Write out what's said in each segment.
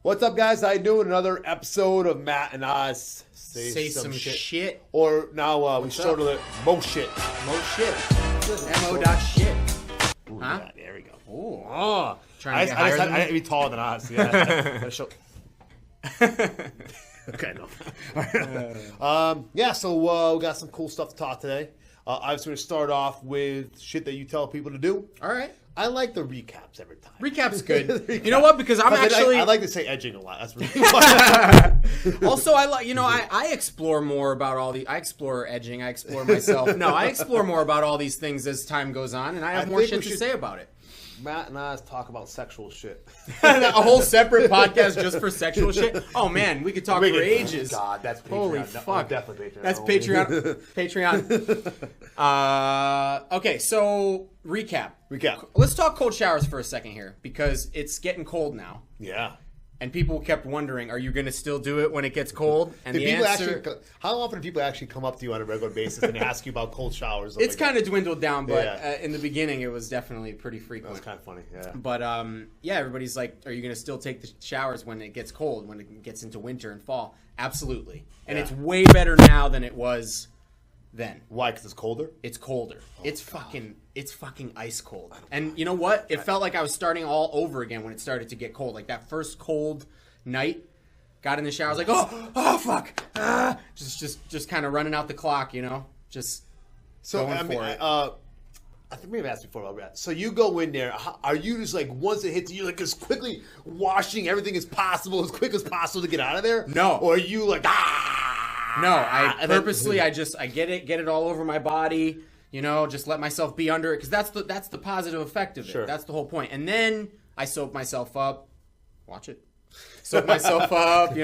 What's up, guys? How you doing? Another episode of Matt and Oz Say some shit. Or now we shortened it MO.Shit. MO.Shit. MO.Shit. Ooh, huh? Yeah, there we go. Ooh. Oh, Trying to get higher than I me? had to be taller than Oz. Yeah. Okay, no. Yeah, so we got some cool stuff to talk today. I was going to start off with shit that you tell people to do. All right. I like the recaps every time. Recap's good. You know what? Because I'm actually... I like to say edging a lot. That's really fun. Also, I like, I explore more about all the... I explore edging. I explore myself. No, I explore more about all these things as time goes on, and I have more shit to say about it. Matt and I talk about sexual shit. A whole separate podcast just for sexual shit? Oh, man, we could talk for ages. God, that's Patreon. Holy fuck. Definitely Patreon. That's Patreon. Patreon. Okay, so recap. Let's talk cold showers for a second here, because it's getting cold now. Yeah. And people kept wondering, are you going to still do it when it gets cold? And the answer... How often do people actually come up to you on a regular basis and ask you about cold showers? It's kind of dwindled down, but in the beginning, it was definitely pretty frequent. That's kind of funny, yeah. But, yeah, everybody's like, are you going to still take the showers when it gets cold, when it gets into winter and fall? Absolutely. And it's way better now than it was then. Why? Because it's colder? It's colder. Oh, it's fucking ice cold. And you know what? It felt like I was starting all over again when it started to get cold. Like that first cold night, got in the shower, I was like, oh fuck. Just kind of running out the clock, Just going for it. I think maybe I asked before about that. So you go in there, are you just like, once it hits you, like as quickly washing everything as possible, as quick as possible to get out of there? No. Or are you like, No, I purposely, I get it all over my body, just let myself be under it, because that's the positive effect of it. Sure. That's the whole point. And then I soak myself up, watch it, soak myself up,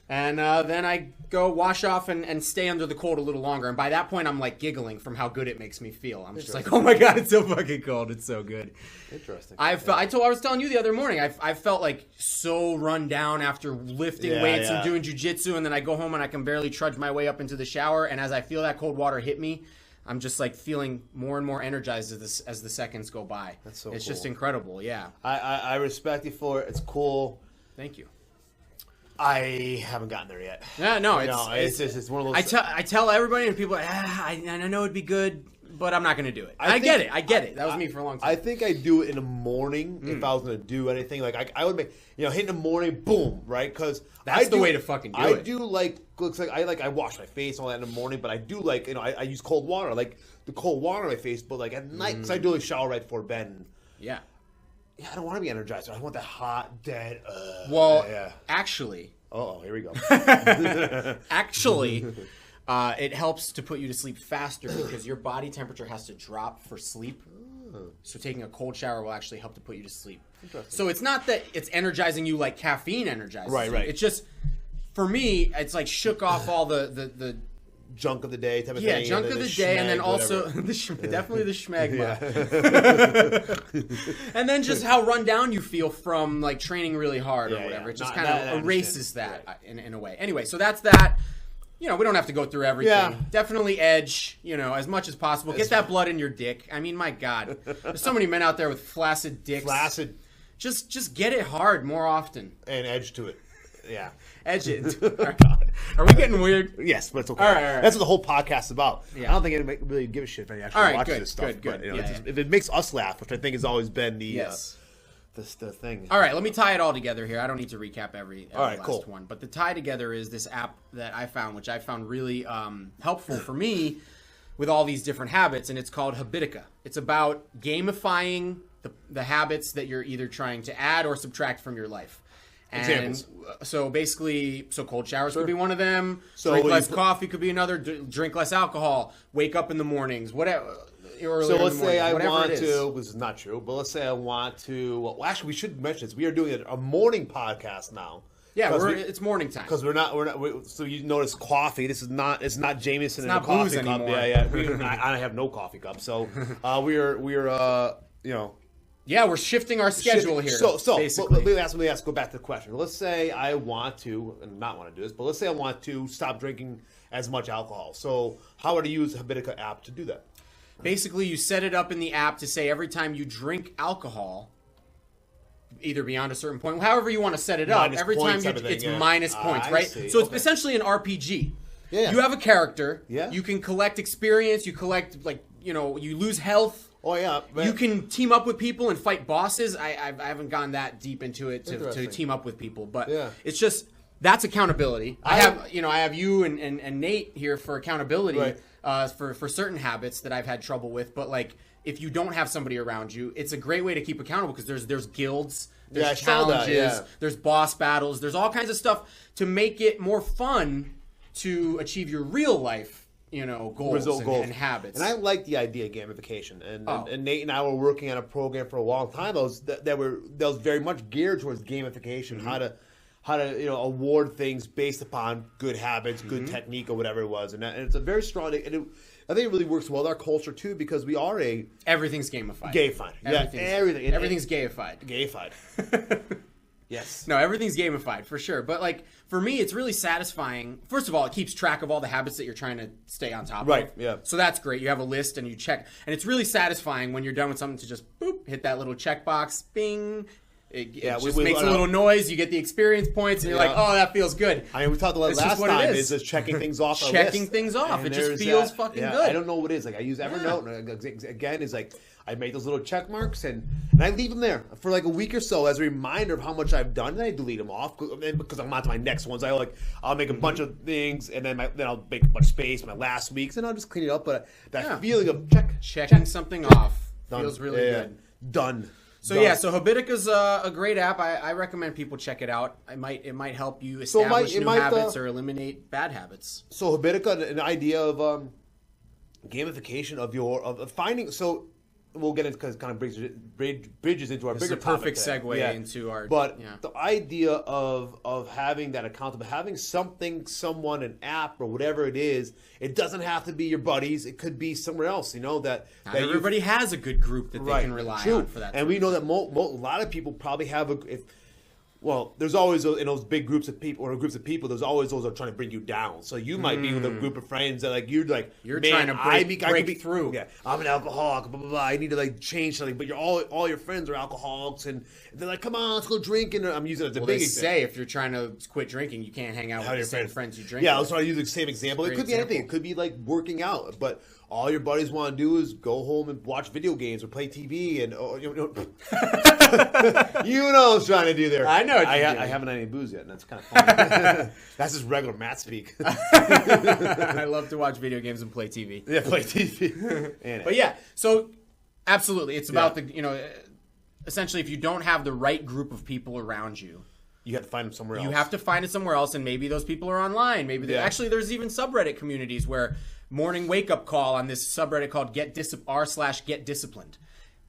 and then I go wash off and stay under the cold a little longer. And by that point, I'm like giggling from how good it makes me feel. I'm just like, oh my God, it's so fucking cold. It's so good. Interesting. I was telling you the other morning, I felt like so run down after lifting weights and doing jujitsu, and then I go home and I can barely trudge my way up into the shower. And as I feel that cold water hit me, I'm just like feeling more and more energized as the seconds go by. That's so It's cool. just incredible, yeah. I respect you for it. It's cool. Thank you. I haven't gotten there yet. Yeah, no, it's one of those. I tell everybody, and people are like, I know it'd be good, but I'm not going to do it. I get it. That was me for a long time. I think I do it in the morning if I was going to do anything. Like I would make, hit in the morning, boom, right? Because that's the way to fucking do it. I do looks like I wash my face and all that in the morning, but I do I use cold water, like the cold water on my face, but like at night, because I do a shower right before bed. And, yeah, I don't want to be energized. I want that hot, dead. Actually. Here we go. Actually, it helps to put you to sleep faster because your body temperature has to drop for sleep. So taking a cold shower will actually help to put you to sleep. So it's not that it's energizing you like caffeine energizes. Right. It's just, for me, it's like shook off all the junk of the day type of thing. Yeah, junk of the day, and then also definitely the schmegma. And then just how run down you feel from like training really hard or whatever. It just kind of erases that in a way. Anyway, so that's that. We don't have to go through everything. Yeah. Definitely edge, as much as possible. Get that blood in your dick. I mean, my God. There's so many men out there with flaccid dicks. Flaccid. Just get it hard more often. And edge to it. Yeah. Edge it. Oh, God. Are we getting weird? Yes, but it's okay. All right. That's what the whole podcast is about. Yeah. I don't think anybody really give a shit if anybody actually watches this stuff. Good. But, if it makes us laugh, which I think has always been the thing. All right, let me tie it all together here. I don't need to recap every last cool. one. But the tie together is this app that I found, which I found really helpful for me with all these different habits, and it's called Habitica. It's about gamifying the habits that you're either trying to add or subtract from your life. And examples. So basically, cold showers could be one of them. So drink less coffee could be another. Drink less alcohol. Wake up in the mornings. Whatever. So let's say I want to. This is not true, but let's say I want to. Well, actually, we should mention this. We are doing a morning podcast now. Yeah, it's morning time because we're not. So you notice coffee. This is not. It's not Jameson in a coffee booze cup. Anymore. Yeah. I have no coffee cup. So we're Yeah, we're shifting our schedule here. So basically. let me go back to the question. Let's say I want to, and not want to do this, but let's say I want to stop drinking as much alcohol. So how would I use the Habitica app to do that? Basically, you set it up in the app to say every time you drink alcohol, either beyond a certain point, however you want to set it up. Minus Every time points type of thing, it's yeah. minus points, I right? see. So it's Okay. essentially an RPG. Yeah. You have a character. Yeah. You can collect experience. You collect, like, you know, you lose health. Oh yeah, but You can team up with people and fight bosses. I haven't gone that deep into it to Interesting. team up with people, but Yeah. it's just that's accountability. I have you and Nate here for accountability Right. for certain habits that I've had trouble with. But like, if you don't have somebody around you, it's a great way to keep accountable because there's guilds, there's Yeah, I saw that, challenges, yeah. there's boss battles, there's all kinds of stuff to make it more fun to achieve your real life, you know, goals and habits. And I like the idea of gamification. And, Oh. and Nate and I were working on a program for a long time that was very much geared towards gamification, Mm-hmm. how to award things based upon good habits, good Mm-hmm. technique, or whatever it was. And it's a very strong. I think it really works well with our culture too because we are a Everything's gamified. gayified. Everything's gayified. Gayified. Yes. No, everything's gamified for sure. But like for me, it's really satisfying. First of all, it keeps track of all the habits that you're trying to stay on top of. Right, yeah. So that's great. You have a list and you check. And it's really satisfying when you're done with something to just boop, hit that little checkbox, bing. It just makes a little noise. You get the experience points, and you're like, "Oh, that feels good." I mean, we talked about It's last just what it time. is. Is just checking things off. Checking things off. And It just there's feels fucking good. I don't know what it is. Like I use Evernote, and again, is like I make those little check marks, and I leave them there for like a week or so as a reminder of how much I've done. And I delete them off because I'm on to my next ones. I'll make a bunch of things, and then I'll make a bunch of space. My last week's, and I'll just clean it up. But that feeling of checking something off done. feels really good. Done. So yeah, so Habitica's a great app. I recommend people check it out. It might help you establish new habits or eliminate bad habits. So Habitica, an idea of gamification of finding. So we'll get into because it kind of bridges into our This is bigger a perfect topic today. segue into our. But the idea of having that accountable, having something, someone, an app or whatever it is, it doesn't have to be your buddies. It could be somewhere else. That everybody has a good group that they can rely on for that. And we know that a lot of people probably have there's always in those big groups of people or groups of people. There's always those that are trying to bring you down. So you might be with a group of friends that you're trying to break through. Yeah, I'm an alcoholic. Blah blah blah. I need to change something. But all your friends are alcoholics, and they're like, "Come on, let's go drinking." I'm using it as a big They example. say if you're trying to quit drinking, you can't hang out with the same friends you drink. Yeah, I with. was trying to use the same example. It could be anything. It could be like working out, but all your buddies want to do is go home and watch video games or play TV, and you know what I was trying to do there. I know what I you're doing. haven't had any booze yet, and that's kind of funny. That's just regular Matt speak. I love to watch video games and play TV. Yeah, play TV. But yeah, so absolutely, it's about essentially if you don't have the right group of people around you. You have to find them somewhere else. You have to find it somewhere else, and maybe those people are online. Maybe actually there's even subreddit communities where morning wake up call on this subreddit called r/get disciplined.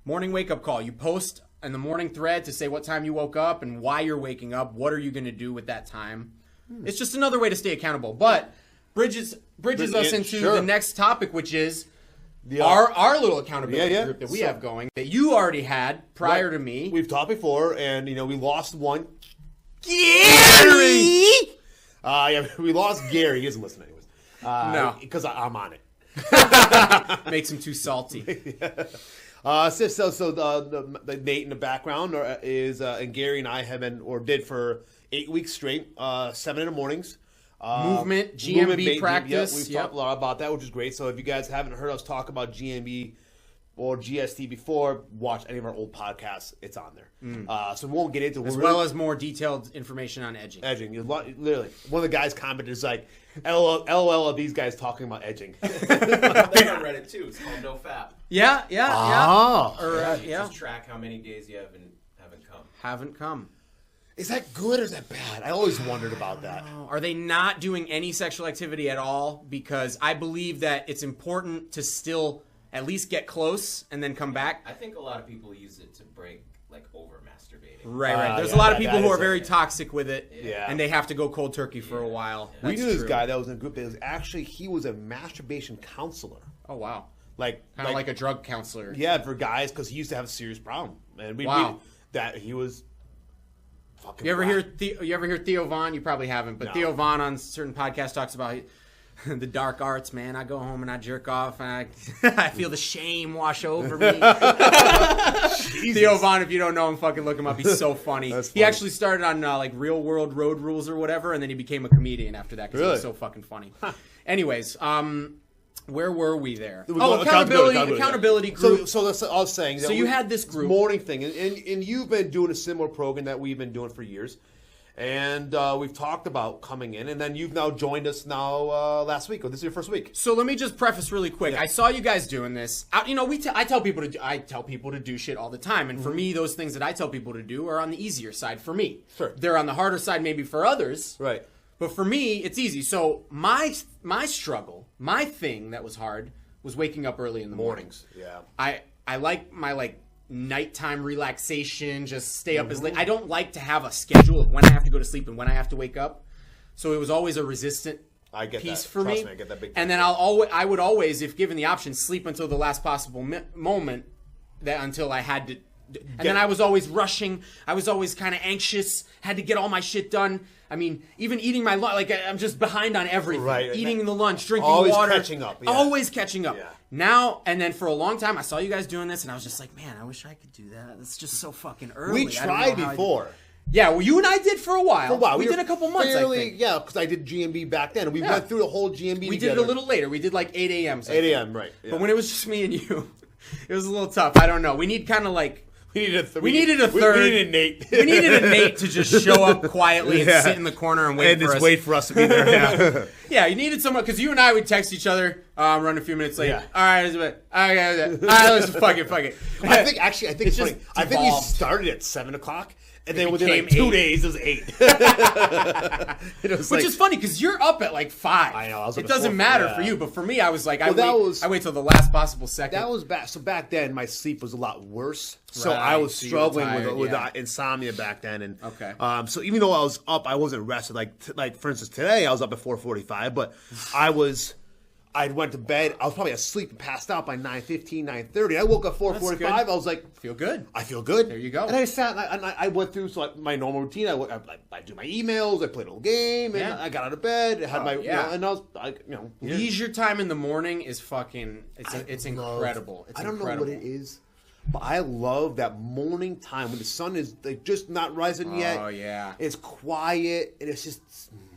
Morning wake up call. You post in the morning thread to say what time you woke up and why you're waking up. What are you going to do with that time? It's just another way to stay accountable. But bridges us into the next topic, which is our little accountability group that we have going that you already had prior to me. We've talked before, and we lost one. Gary! We lost Gary. He doesn't listen anyways. No. Because I'm on it. Makes him too salty. So the Nate in the background is, and Gary and I have been, or did for 8 weeks straight, 7 in the mornings. Movement, GMB practice. We've talked a lot about that, which is great. So if you guys haven't heard us talk about GMB or GST before, watch any of our old podcasts. It's on there. So we won't get into it. As well as more detailed information on edging. Edging. Literally. One of the guys commented is like, LOL of these guys talking about edging. That's on Reddit too. It's called NoFap. Yeah. Just track how many days you haven't come. Is that good or is that bad? I always wondered about that. Are they not doing any sexual activity at all? Because I believe that it's important to still at least get close and then come back. I think a lot of people use it to break over masturbating. Right. There's a lot of people who are very toxic with it, and they have to go cold turkey for a while. Yeah. We knew this guy that was in a group that was actually, he was a masturbation counselor. Oh, wow. Kind of like a drug counselor. Yeah, for guys, because he used to have a serious problem. And he was fucking You ever hear Theo Von? You probably haven't, but no. Theo Von on certain podcasts talks about the dark arts, man. I go home and I jerk off, and I feel the shame wash over me. Theo Von, if you don't know him, fucking look him up. He's so funny. He actually started on like Real World Road Rules or whatever, and then he became a comedian after that because he was so fucking funny. Anyways, where were we there? Accountability group. So that's all I was saying. So you had this group. Morning thing, and you've been doing a similar program that we've been doing for years. And we've talked about coming in, and then you've now joined us last week, or this is your first week. So let me just preface really quick. I saw you guys doing this. I tell people to do shit all the time, and for me, those things that I tell people to do are on the easier side for me. Sure. They're on the harder side maybe for others. Right. But for me, it's easy. So my struggle, my thing that was hard was waking up early in the mornings. Yeah. I like my nighttime relaxation, just stay up as late. I don't like to have a schedule of when I have to go to sleep and when I have to wake up. So it was always a resistant piece for me. I get that big time. And then I would always, if given the option, sleep until the last possible moment until I had to. And then I was always rushing. I was always kind of anxious. Had to get all my shit done. I mean, even eating my lunch, I'm just behind on everything. Right. Eating the lunch, drinking always water. Catching up. Yeah. Always catching up. Yeah. Now, and then for a long time, I saw you guys doing this, and I was just like, man, I wish I could do that. It's just so fucking early. We tried before. Yeah, well, you and I did for a while. We did a couple months, I think. Yeah, because I did GMB back then. We went through the whole GMB We did it a little later. We did like 8 a.m. 8 a.m., right. Yeah. But when it was just me and you, it was a little tough. I don't know. We need kind of like... We needed a third. We needed a Nate. We needed a Nate to just show up quietly and sit in the corner and wait for us. Wait for us to be there. Yeah, yeah, you needed someone, because you and I would text each other, run a few minutes late. Yeah. All right, let's fuck it. I think it's funny. I think you started at 7 o'clock. And then within like 2 days, it was 8. Which is funny, because you're up at like 5. I know. It doesn't matter for you, but for me, I was like, I wait till the last possible second. That was back. So back then, my sleep was a lot worse. So I was struggling with insomnia back then. And so even though I was up, I wasn't rested. Like for instance, today I was up at 4:45, but I went to bed. I was probably asleep and passed out by 9:15, 9:30. I woke up 4:45. I was like, "Feel good." I feel good. There you go. And I sat and I went through my normal routine. I do my emails. I played a little game, and I got out of bed. I had and I was leisure time in the morning is fucking. It's incredible. I don't know what it is, but I love that morning time when the sun is just not rising yet. Oh yeah. It's quiet and it's just.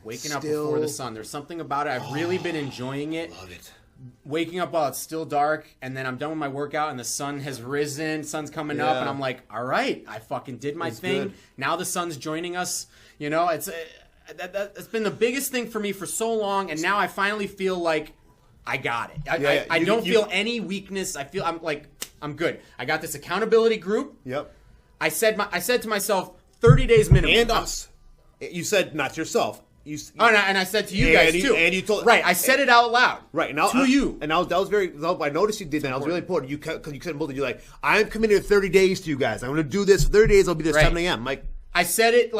Waking up before the sun. There's something about it. I've really been enjoying it. Love it. Waking up while it's still dark, and then I'm done with my workout, and the sun has risen, sun's coming up, and I'm like, all right, I fucking did my thing. Good. Now the sun's joining us. It's been the biggest thing for me for so long, and now I finally feel like I got it. I don't feel any weakness. I'm good. I got this accountability group. Yep. I said to myself, 30 days minimum. And us. You said not to yourself. And I said to you guys too. And you told I said it out loud. Right now to you. And that was very. I noticed you did that. That was really important. Because you couldn't both. You're like, I'm committed to 30 days to you guys. I'm going to do this for 30 days. I'll be there 7 a.m. Like I said it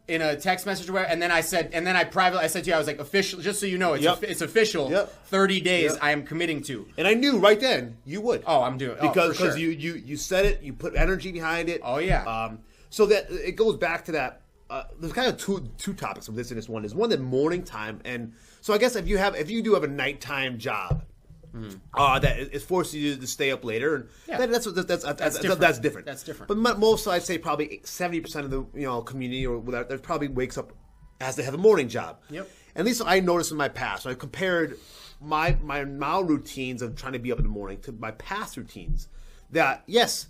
in a text message or whatever, and then I said to you, I was like, official, just so you know, it's official. 30 days I am committing to. And I knew right then you would. Oh, I'm doing it because you said it. You put energy behind it. Oh yeah. So that it goes back to that. There's kind of two topics of this in this one. There's one that morning time, and so I guess if you do have a nighttime job, that is forcing you to stay up later, and that's different. That's different. But most, I'd say probably 70% of the community or whatever, that probably wakes up as they have a morning job. Yep. At least I noticed in my past. So I compared my now routines of trying to be up in the morning to my past routines. That yes.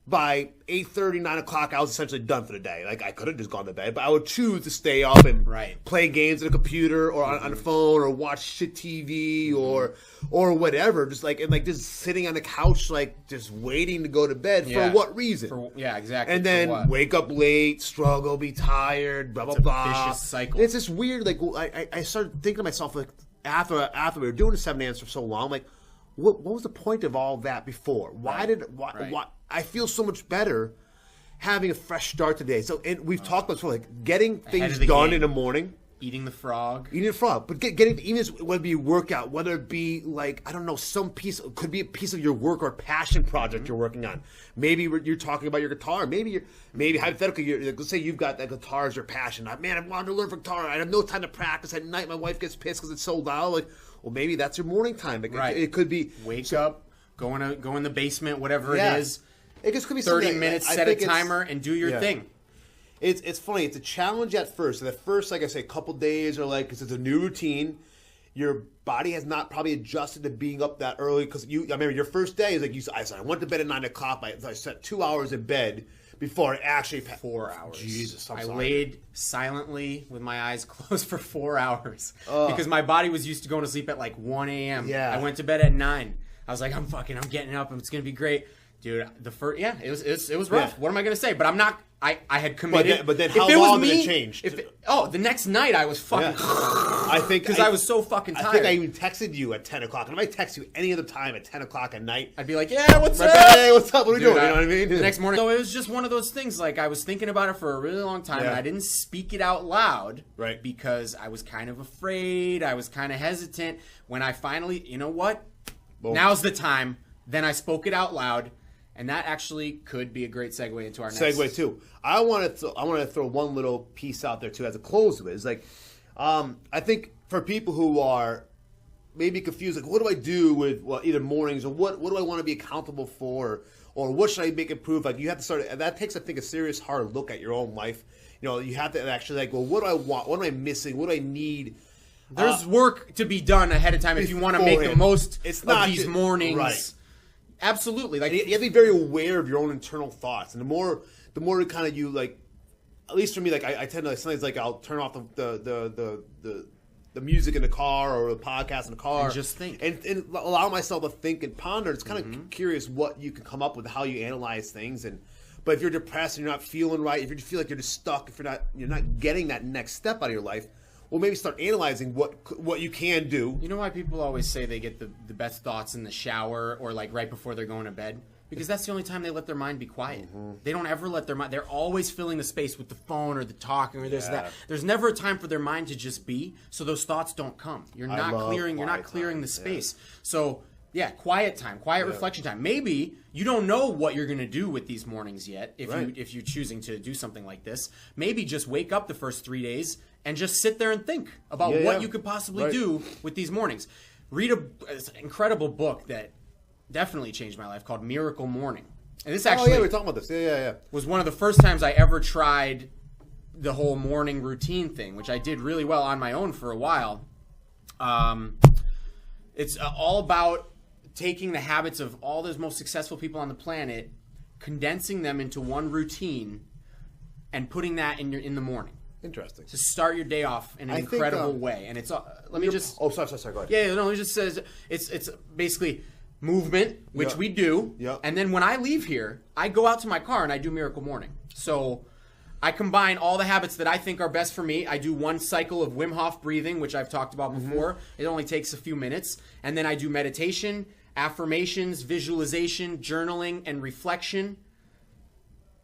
By 8:30, 9 o'clock, I was essentially done for the day. Like, I could have just gone to bed, but I would choose to stay up and play games on the computer or on the phone or watch shit TV or whatever. Just just sitting on the couch, just waiting to go to bed. For what reason? Exactly. And then wake up late, struggle, be tired, blah, blah, blah. It's a vicious cycle. It's just weird. I started thinking to myself, after we were doing the 7 a.m. for so long, what was the point of all that before? Why? I feel so much better having a fresh start today. So, and we've talked about getting things done in the morning. Eating the frog. But getting even whether it be workout, whether it be like, I don't know, some piece, could be a piece of your work or passion project you're working on. Maybe you're talking about your guitar. Maybe hypothetically, let's say you've got that guitar as your passion. Man, I wanted to learn guitar. I have no time to practice at night. My wife gets pissed because it's so loud. Like, well, maybe that's your morning time. Right. It could be wake up, go in the basement, whatever it is. It just could be 30 minutes, set a timer, and do your thing. It's funny. It's a challenge at first. And at first, like I say, a couple days or like, because it's a new routine. Your body has not probably adjusted to being up that early. Because I remember your first day is like, I said, I went to bed at 9 o'clock. I spent 2 hours in bed before I actually... 4 hours. Jesus, I laid silently with my eyes closed for 4 hours. Because my body was used to going to sleep at like 1 a.m. Yeah. I went to bed at 9. I was like, I'm getting up. It's going to be great. Dude, it was rough. Yeah. What am I going to say? But I'm not... I had committed. But then how long did it change? The next night I was fucking... I think... Because I was so fucking tired. I think I even texted you at 10 o'clock. And if I text you any other time at 10 o'clock at night... I'd be like, yeah, what's up? Hey, what's up? What are we doing? You know what I mean? The next morning... So it was just one of those things. Like, I was thinking about it for a really long time, and I didn't speak it out loud. Right. Because I was kind of afraid. I was kind of hesitant. When I finally... You know what? Boom. Now's the time. Then I spoke it out loud. And that actually could be a great segue into our next... Segue, too. I want to throw one little piece out there, too, as a close with. It's like, I think for people who are maybe confused, like, what do I do with either mornings, or what do I want to be accountable for, or what should I make improve? Like, you have to start... And that takes, I think, a serious, hard look at your own life. You know, you have to actually, like, well, what do I want? What am I missing? What do I need? There's work to be done ahead of time if you want to make the most of these mornings. Right. Absolutely. Like, you have to be very aware of your own internal thoughts, and the more kind of you, like, at least for me, like I tend to sometimes, like, I'll turn off the music in the car or the podcast in the car and just think and allow myself to think and ponder. It's kind of curious what you can come up with, how you analyze things. But if you're depressed and you're not feeling right, if you feel like you're just stuck, if you're not getting that next step out of your life, well, maybe start analyzing what you can do. You know why people always say they get the best thoughts in the shower or like right before they're going to bed? Because that's the only time they let their mind be quiet. They don't ever let their mind... They're always filling the space with the phone or the talking or this, that. There's never a time for their mind to just be, so those thoughts don't come. You're not clearing the space. So, quiet time, reflection time. Maybe you don't know what you're going to do with these mornings yet if you're choosing to do something like this. Maybe just wake up the first 3 days and just sit there and think about what you could possibly do with these mornings. Read an incredible book that definitely changed my life called Miracle Morning. And this actually... Oh, yeah, we were talking about this. Yeah. Was one of the first times I ever tried the whole morning routine thing, which I did really well on my own for a while. It's all about taking the habits of all those most successful people on the planet, condensing them into one routine, and putting that in the morning. Interesting. To start your day off in an incredible way. And it's... let me just... Oh, sorry, go ahead. Yeah, no, it just says... It's basically movement, which we do. Yeah. And then when I leave here, I go out to my car and I do Miracle Morning. So I combine all the habits that I think are best for me. I do one cycle of Wim Hof breathing, which I've talked about before. It only takes a few minutes. And then I do meditation, affirmations, visualization, journaling, and reflection.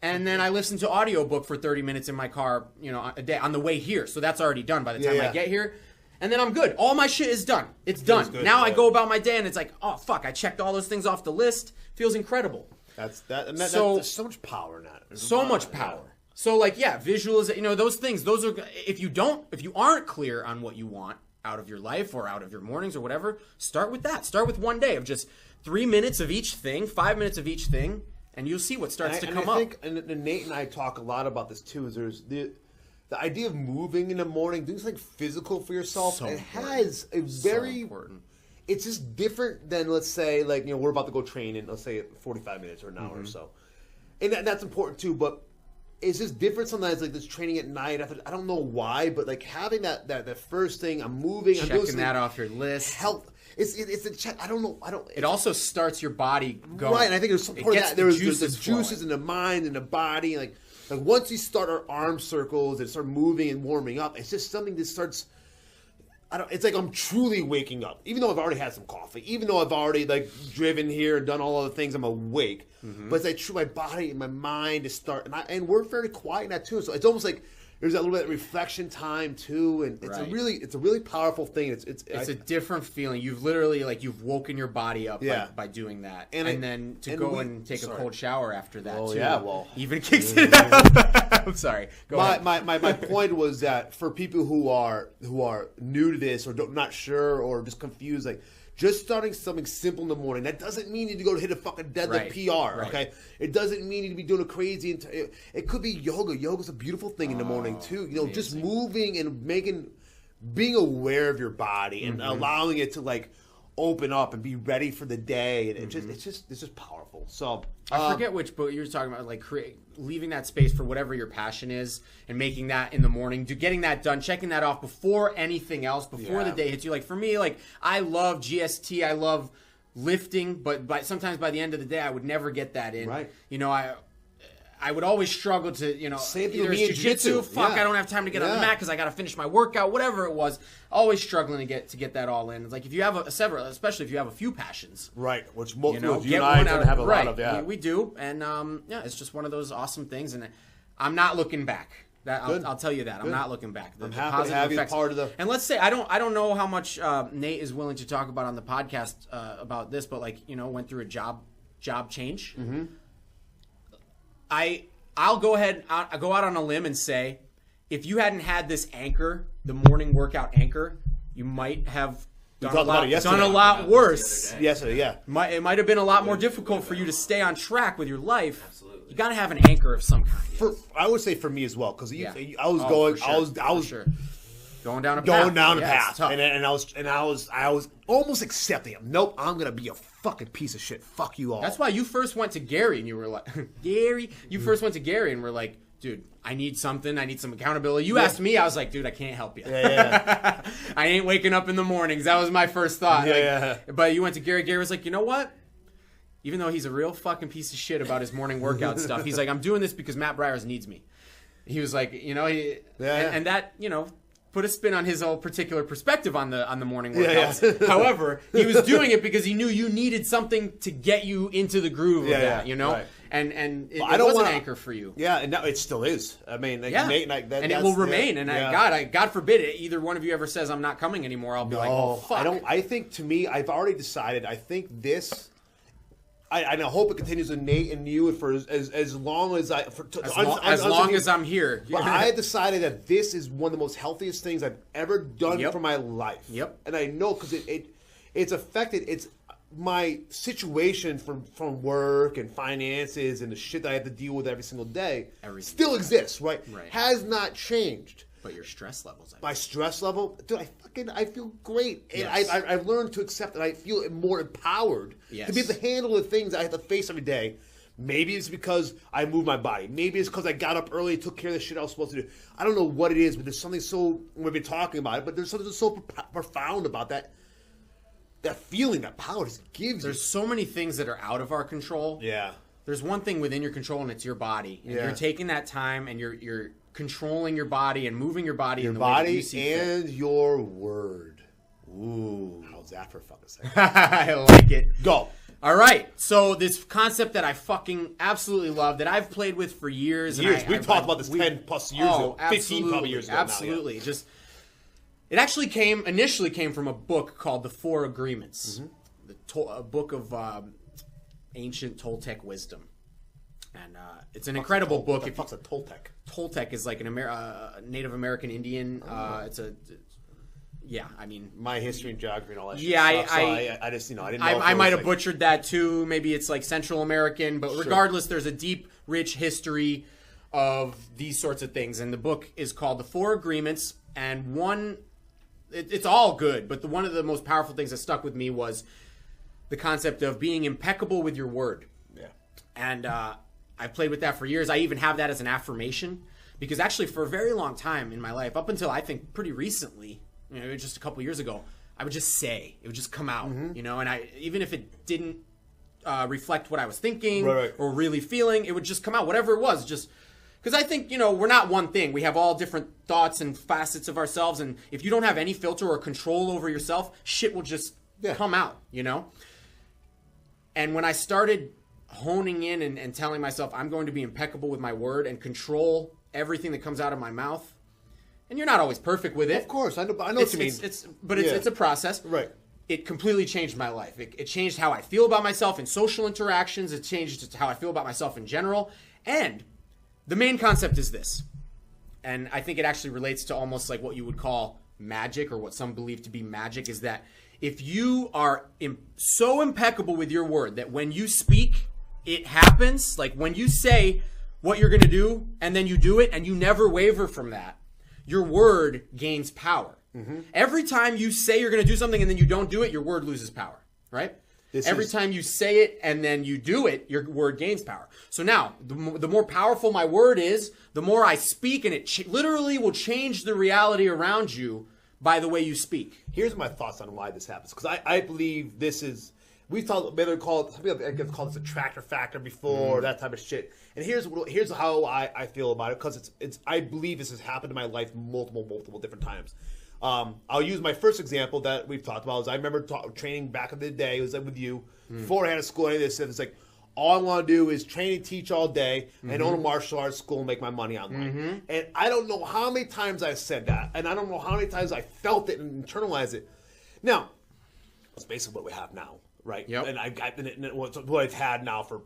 And then I listen to audiobook for 30 minutes in my car, a day on the way here. So that's already done by the time I get here. And then I'm good. All my shit is done. It's done. Good, now I go about my day and it's like, oh, fuck, I checked all those things off the list. Feels incredible. There's so much power in that. So much power. So, like, visualize, those things. Those are, if you aren't clear on what you want out of your life or out of your mornings or whatever, start with that. Start with one day of just 3 minutes of each thing, 5 minutes of each thing. And you'll see what starts to come up. And Nate and I talk a lot about this too. Is there's the idea of moving in the morning, doing something physical for yourself. It has a very important. It's just different than, let's say, like, we're about to go train in, let's say, 45 minutes or an hour or so, and that's important too. But it's just different sometimes. Like this training at night. I don't know why, but like having that first thing, I'm moving, checking I'm doing that off your list. Health. It's a check. I don't know. It also starts your body going. Right, and I think there's some part of that. There's the juices in the mind and the body. Like once you start our arm circles and start moving and warming up, it's just something that starts. It's like I'm truly waking up, even though I've already had some coffee, even though I've already like driven here and done all of the things. I'm awake, but it's like true. My body and my mind is and we're very quiet in that too. So it's almost like There's that little bit of reflection time too, and it's a really powerful thing. It's a different feeling. You've literally you've woken your body up by doing that, and then to go and take a cold shower after that too. Yeah, well, even kicks it up. I'm sorry. Go ahead. My point was that for people who are new to this or not sure or just confused, just starting something simple in the morning. That doesn't mean you need to go to hit a fucking deadlift PR, okay? It doesn't mean you need to be doing a crazy... It could be yoga. Yoga's a beautiful thing in the morning, too. Just moving and being aware of your body and allowing it to, open up and be ready for the day. And it's just powerful. So... I forget which book you were talking about, leaving that space for whatever your passion is and making that in the morning, getting that done, checking that off before anything else, before the day hits you. For me, I love GST, I love lifting, but sometimes by the end of the day, I would never get that in. Right. I would always struggle to, save either me in jiu-jitsu, I don't have time to get on the mat because I got to finish my workout, whatever it was. Always struggling to get that all in. It's if you have especially if you have a few passions. Right, which most of you get and I one don't out have a lot of, we do, and it's just one of those awesome things, and I'm not looking back. I'll tell you that. I'm not looking back. I'm happy to have you as part of the... And let's say, I don't know how much Nate is willing to talk about on the podcast about this, but went through a job change. Mm-hmm. I'll go ahead, I'll go out on a limb and say, if you hadn't had this anchor, the morning workout anchor, you might have done a lot worse. Yesterday, yeah. It might have been a lot more difficult for you to stay on track with your life. Absolutely. You got to have an anchor of some kind. I would say for me as well, because I was going down a path, and I was almost accepting it. Nope, I'm gonna be a fucking piece of shit. Fuck you all. That's why you first went to Gary, and you were like, Gary. You first went to Gary, and were like, dude, I need something. I need some accountability. You asked me, I was like, dude, I can't help you. Yeah. I ain't waking up in the mornings. That was my first thought. But you went to Gary. Gary was like, you know what? Even though he's a real fucking piece of shit about his morning workout stuff, he's like, I'm doing this because Matt Briers needs me. He was like, and that, put a spin on his own particular perspective on the morning workouts. However, he was doing it because he knew you needed something to get you into the groove of that, Right. And it was an anchor for you. Yeah, and now it still is. I mean, Nate, and it will remain. And God forbid it, either one of you ever says I'm not coming anymore, I'll be like, oh, fuck. I think, to me, I've already decided, I think this... I hope it continues with Nate and you for as long as as long as I'm here. But I have decided that this is one of the most healthiest things I've ever done for my life. Yep. And I know because it's affected my situation from work and finances and the shit that I have to deal with every single day. Still exists, right? Has not changed. But your stress levels. My stress level, dude, I feel great, and I've learned to accept that I feel more empowered to be able to handle the things I have to face every day. Maybe it's because I moved my body. Maybe it's because I got up early and took care of the shit I was supposed to do. I don't know what it is, but there's something we've been talking about it, but there's something so profound about that feeling, that power just gives you. There's so many things that are out of our control. Yeah. There's one thing within your control, and it's your body. And you're taking that time, and you're controlling your body and moving your body in the way that you see and fit. Your word. Ooh. How's that for a fucking second? I like it. Go. All right. So this concept that I fucking absolutely love, that I've played with for years. We've talked about this 10 plus years ago. 15 probably years ago. Absolutely. Now, it actually initially came from a book called The Four Agreements. Mm-hmm. A book of ancient Toltec wisdom. And it's an incredible book. What the fuck's a Toltec? Toltec is like a Native American Indian. My history and geography and all that shit. Yeah, I just, I didn't know. I might have butchered that too. Maybe it's like Central American, but regardless, there's a deep, rich history of these sorts of things. And the book is called The Four Agreements. And it's all good, but one of the most powerful things that stuck with me was the concept of being impeccable with your word. Yeah. And I've played with that for years. I even have that as an affirmation because actually for a very long time in my life, up until I think pretty recently, just a couple years ago, I would just say, it would just come out, and even if it didn't reflect what I was thinking or really feeling, it would just come out, whatever it was, just because I think, we're not one thing. We have all different thoughts and facets of ourselves, and if you don't have any filter or control over yourself, shit will just come out, And when I started honing in and telling myself I'm going to be impeccable with my word and control everything that comes out of my mouth, and you're not always perfect with it. Of course, I know what you mean. It's a process. Right. It completely changed my life. It changed how I feel about myself in social interactions. It changed how I feel about myself in general. And the main concept is this. And I think it actually relates to almost like what you would call magic, or what some believe to be magic, is that if you are so impeccable with your word that when you speak, it happens. Like when you say what you're going to do and then you do it and you never waver from that, your word gains power. Mm-hmm. Every time you say you're going to do something and then you don't do it, your word loses power, right? Every time you say it and then you do it, your word gains power. So now, the more powerful my word is, the more I speak, and it literally will change the reality around you by the way you speak. Here's my thoughts on why this happens, because I believe this is, we've talked, maybe called this a tractor factor before, that type of shit. And here's how I feel about it, because I believe this has happened in my life multiple different times. I'll use my first example that we've talked about. I remember training back in the day. It was like with you. Before I had a school, any of this, it's like, all I want to do is train and teach all day and own a martial arts school and make my money online. And I don't know how many times I said that, and I don't know how many times I felt it and internalized it. Now, that's basically what we have now, right? Yep. And what I've had now for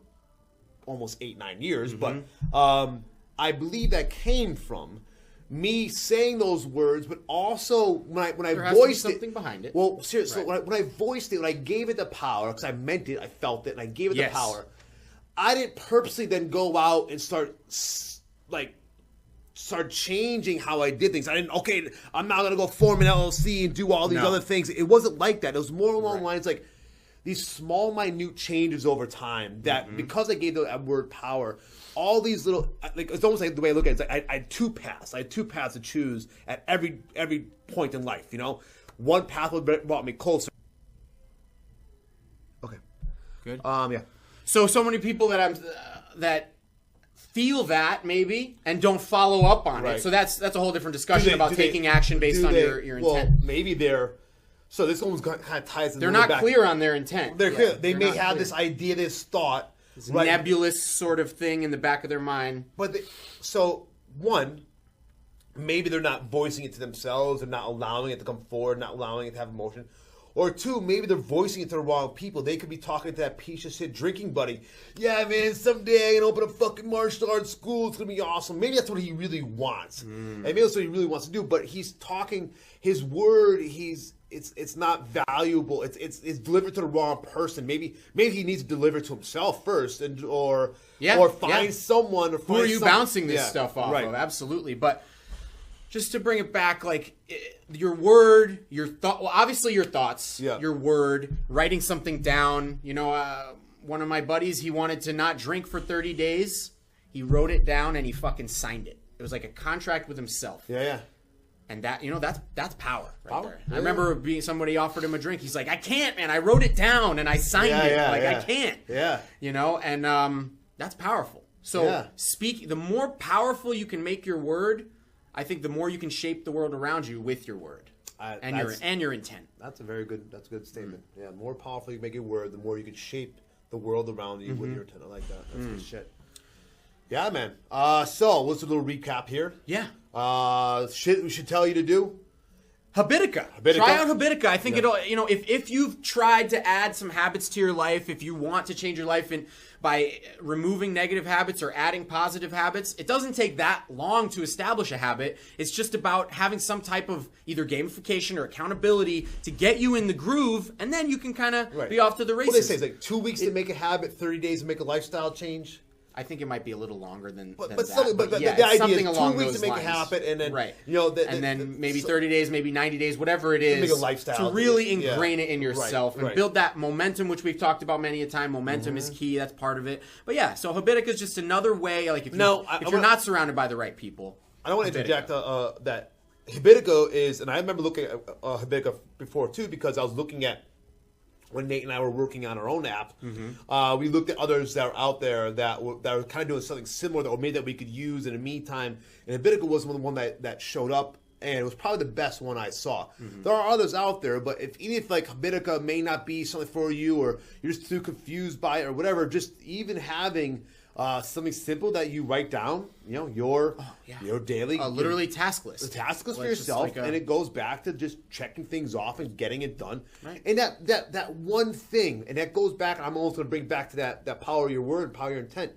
almost 8-9 years. But I believe that came from me saying those words, but also when I voiced something behind it. Well, seriously, when I voiced it, when I gave it the power, because I meant it, I felt it, and I gave it the power. I didn't purposely then go out and start changing how I did things. I'm not gonna go form an LLC and do all these other things. It wasn't like that. It was more along the lines like these small, minute changes over time that because I gave that word power, all these little, like, it's almost like the way I look at it, it's like I had two paths. I had two paths to choose at every point in life, you know? One path brought me closer. Okay. Good. Yeah. So many people that feel that maybe and don't follow up on it. So that's a whole different discussion about taking action based on your intent. Well, maybe they're. So this almost kind of ties. They're not clear on their intent. They're clear. They may have this idea, this thought, this nebulous sort of thing in the back of their mind. But one, maybe they're not voicing it to themselves and not allowing it to come forward, not allowing it to have emotion. Or two, maybe they're voicing it to the wrong people. They could be talking to that piece of shit drinking buddy. Yeah, man, someday I'm going to open a fucking martial arts school. It's going to be awesome. Maybe that's what he really wants. And maybe that's what he really wants to do. But he's talking, his word, it's not valuable. It's delivered to the wrong person. Maybe he needs to deliver it to himself first, or find someone. Or who are you bouncing this stuff off of? Absolutely. But just to bring it back, like your word, your thought. Well, obviously your thoughts, your word, writing something down. You know, one of my buddies, he wanted to not drink for 30 days. He wrote it down and he fucking signed it. It was like a contract with himself. Yeah. And that's power right there. Yeah. I remember somebody offered him a drink. He's like, I can't, man. I wrote it down and I signed it. I can't. Yeah. You know, and that's powerful. So the more powerful you can make your word, I think the more you can shape the world around you with your word and your intent. That's a good statement. Yeah, the more powerful you make your word, the more you can shape the world around you with your intent. I like that. That's good shit. Yeah, man. So let's do a little recap here. Yeah. Shit we should tell you to do. Habitica. Try out Habitica. I think it'll, you know, if you've tried to add some habits to your life, if you want to change your life by removing negative habits or adding positive habits, it doesn't take that long to establish a habit. It's just about having some type of either gamification or accountability to get you in the groove, and then you can kind of be off to the races. What they say is like 2 weeks to make a habit, 30 days to make a lifestyle change. I think it might be a little longer than that. But the idea is 2 weeks to make it happen, and then and then maybe 30 days, maybe 90 days, whatever it is, make a lifestyle to really ingrain it in yourself and build that momentum, which we've talked about many a time. Momentum is key. That's part of it. But yeah, so Habitica is just another way. Like if you're not surrounded by the right people, I don't want to interject that Habitica is, and I remember looking at Habitica before too, because I was looking at. When Nate and I were working on our own app, we looked at others that are out there that were kind of doing something similar, or maybe that we could use in the meantime. And Habitica was the one that showed up, and it was probably the best one I saw. There are others out there, but even if like Habitica may not be something for you, or you're just too confused by it, or whatever, just even having something simple that you write down, your daily, literally task list. The task list for Like, just yourself, like and it goes back to just checking things off and getting it done. Right. And that one thing, and that goes back. I'm almost going to bring back to that power of your word, power of your intent.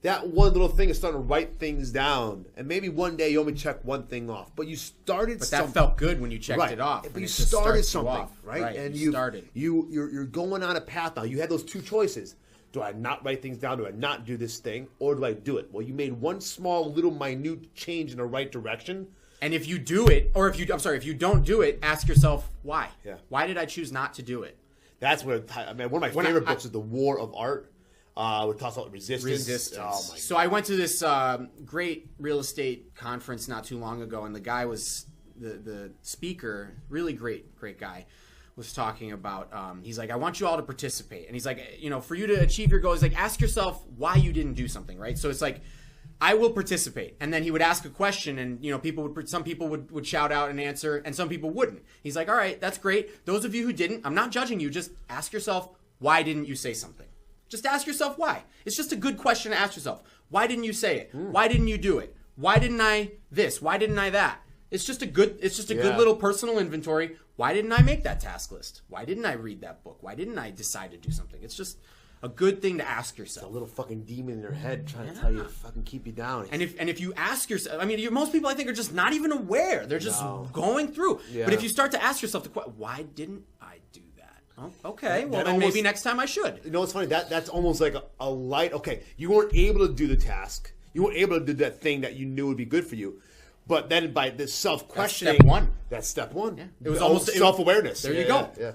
That one little thing is starting to write things down, and maybe one day you only check one thing off, but you started. But that felt good when you checked it off. But you started something, off, right? And you started. You're going on a path now. You had those two choices. Do I not write things down? Do I not do this thing? Or do I do it? Well, you made one small, little, minute change in the right direction. And if you do it, or if you don't do it, ask yourself why. Yeah. Why did I choose not to do it? That's what one of my favorite books is The War of Art. It talks about resistance. Oh my So I went to this great real estate conference not too long ago, and the guy was the speaker, really great guy, was talking about, he's like, I want you all to participate. And he's like, for you to achieve your goal, he's like, ask yourself why you didn't do something, right? So it's like, I will participate. And then he would ask a question, and some people would shout out and answer, and some people wouldn't. He's like, all right, that's great. Those of you who didn't, I'm not judging you. Just ask yourself, why didn't you say something? Just ask yourself why. It's just a good question to ask yourself. Why didn't you say it? Why didn't you do it? Why didn't I this? Why didn't I that? It's just a good little personal inventory. Why didn't I make that task list? Why didn't I read that book? Why didn't I decide to do something? It's just a good thing to ask yourself. A little fucking demon in your head trying to tell you to fucking keep you down. And if you ask yourself, most people I think are just not even aware. They're just going through. Yeah. But if you start to ask yourself the question, why didn't I do that? Oh, okay, well then maybe next time I should. You know what's funny? That's almost like a light. Okay, you weren't able to do the task. You weren't able to do that thing that you knew would be good for you. But then by this self-questioning, that's step one. Yeah. It was almost self-awareness. There you go. Yeah.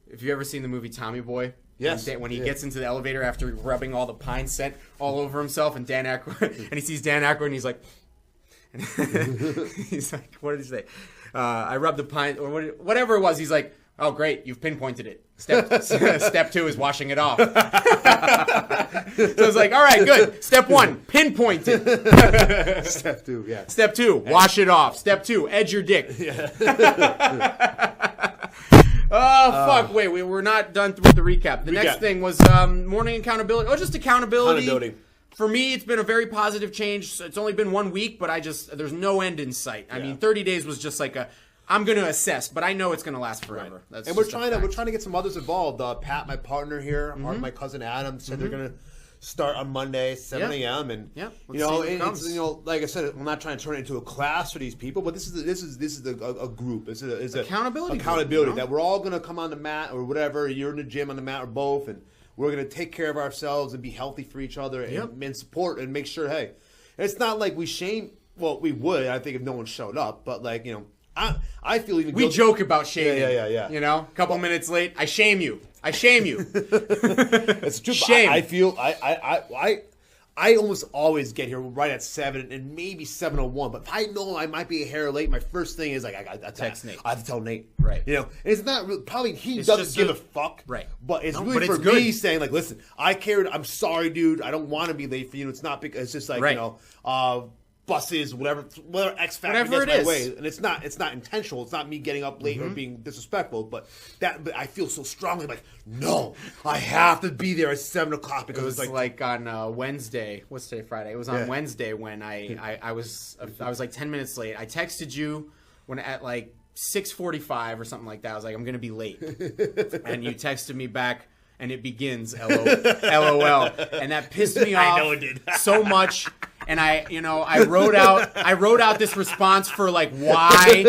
Have you ever seen the movie Tommy Boy? Yes. When he gets into the elevator after rubbing all the pine scent all over himself, and Dan Aykroyd, and he sees Dan Aykroyd, and he's like, what did he say? I rubbed the pine, or whatever it was. He's like, oh, great, you've pinpointed it. Step 2 is washing it off. So it's like, all right, good. Step 1, pinpoint it. Step 2, yeah. Step 2, wash it off. Step 2, edge your dick. Yeah. Fuck, wait, we're not done with the recap. The next thing was morning accountability. Oh, just accountability. For me, it's been a very positive change. It's only been 1 week, but there's no end in sight. I mean, 30 days was just like I'm going to assess, but I know it's going to last forever. Right. And we're trying to get some others involved. Pat, my partner here, my cousin Adam, said they're going to start on Monday, 7 a.m. And like I said, I'm not trying to turn it into a class for these people, but this is a group. It's accountability group, that we're all going to come on the mat or whatever. You're in the gym on the mat or both, and we're going to take care of ourselves and be healthy for each other and support and make sure. Hey, it's not like we shame. Well, we would, I think, if no one showed up, but I feel even we joke about shaming. Yeah. A couple minutes late, I shame you. It's true. Shame. I feel I almost always get here right at 7 and maybe 7:01. But if I know I might be a hair late, my first thing is I text Nate. I have to tell Nate. Right. And it's not really, probably he doesn't give a fuck. Right. But it's really for me saying listen, I cared. I'm sorry, dude. I don't want to be late for you. It's not because it's just buses, whatever X factor whatever gets it my is. way, and it's not intentional. It's not me getting up late or being disrespectful, but I feel so strongly no, I have to be there at 7 o'clock because it was like on Wednesday. What's today? Friday. It was on Wednesday when I was 10 minutes late. I texted you when at 6:45 or something like that. I was like, I'm gonna be late, and you texted me back. And it begins, LOL. And that pissed me off I know it did. so much. And I wrote out this response for why.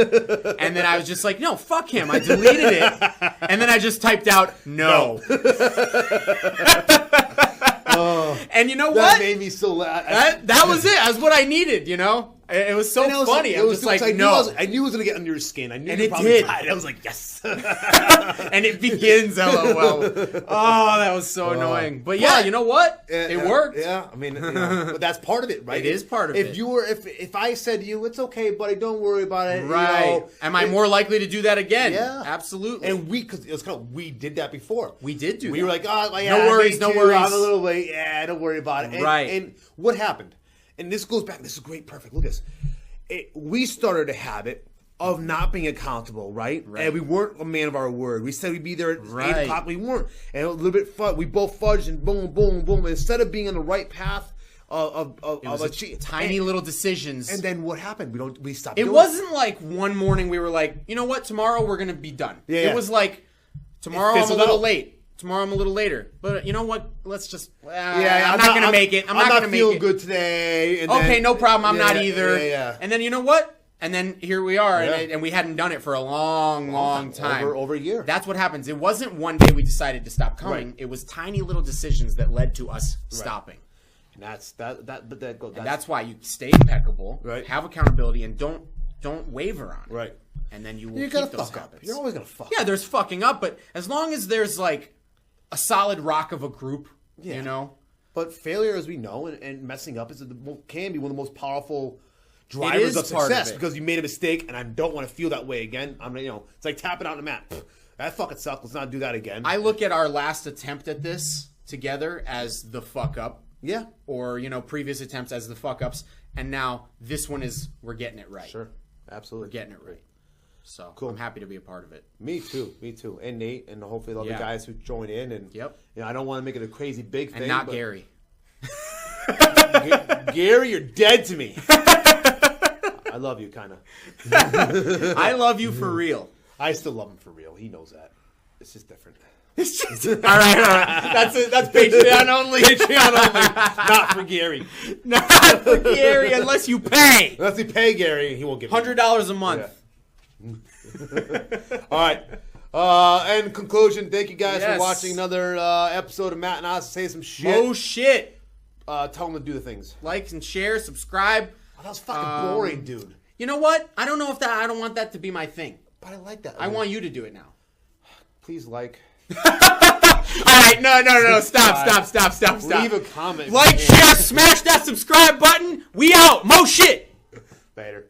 And then I was just like, no, fuck him. I deleted it. And then I just typed out, no. And you know what? That made me so laugh. That was it. That's what I needed, It was so funny. I was just like, no. I knew it was going to get under your skin. I knew and you it probably did. Died. I was like, yes. And it begins, LOL. Oh, that was so annoying. But yeah, you know what? It worked. Yeah, I mean, but that's part of it, right? It is part of it. If I said to you, it's okay, buddy, don't worry about it. Right. Am I more likely to do that again? Yeah. Absolutely. And because it was we did that before. We did do that. We were like, oh, yeah, no worries. I'm a little late. Yeah, don't worry about it. And what happened? And this goes back. This is great. Perfect. Look at this. We started a habit of not being accountable, right? And we weren't a man of our word. We said we'd be there at 8 o'clock. We weren't. And a little bit we both fudged and boom, boom, boom. And instead of being on the right path tiny little decisions. And then what happened? We stopped. It wasn't like one morning we were like, you know what? Tomorrow we're gonna be done. It was like tomorrow I'm a little late. Tomorrow I'm a little later. But you know what? Let's just. I'm not gonna make it. I'm not gonna make it. I'm not feeling good today. And okay, no problem. I'm not either. Yeah. And then you know what? And then here we are, and we hadn't done it for a long time. Over a year. That's what happens. It wasn't one day we decided to stop coming. Right. It was tiny little decisions that led to us stopping. And that's why you stay impeccable, right? Have accountability, and don't waver on it. Right. And then you will You're keep gonna those fuck habits. up. You're always gonna fuck. Yeah, there's fucking up, but as long as there's like a solid rock of a group, you know. But failure, as we know, and messing up can be one of the most powerful drivers of success, because you made a mistake, and I don't want to feel that way again. It's like tapping out on the mat. That fucking sucked. Let's not do that again. I look at our last attempt at this together as the fuck up. Yeah. Or, previous attempts as the fuck ups, and now this one we're getting it right. Sure. Absolutely. We're getting it right. So cool. I'm happy to be a part of it. Me too. And Nate, and hopefully all the guys who join in. And I don't want to make it a crazy big thing. And not Gary. Gary, you're dead to me. I love you, kind of. I love you for real. I still love him for real. He knows that. It's just different. all right. That's Patreon only. Not for Gary. Not for Gary unless you pay. Unless you pay Gary, he won't give you $100 a month. Yeah. All right. And conclusion, thank you guys for watching another episode of Matt and Oz Say Some Shit. MO.Shit. Tell them to do the things. Like and share, subscribe. Oh, that was fucking boring, dude. You know what? I don't know if I don't want that to be my thing. But I like that. I want you to do it now. Please like. All right, no. Stop. Leave a comment. Like, share, smash that subscribe button. We out. MO.Shit. Later.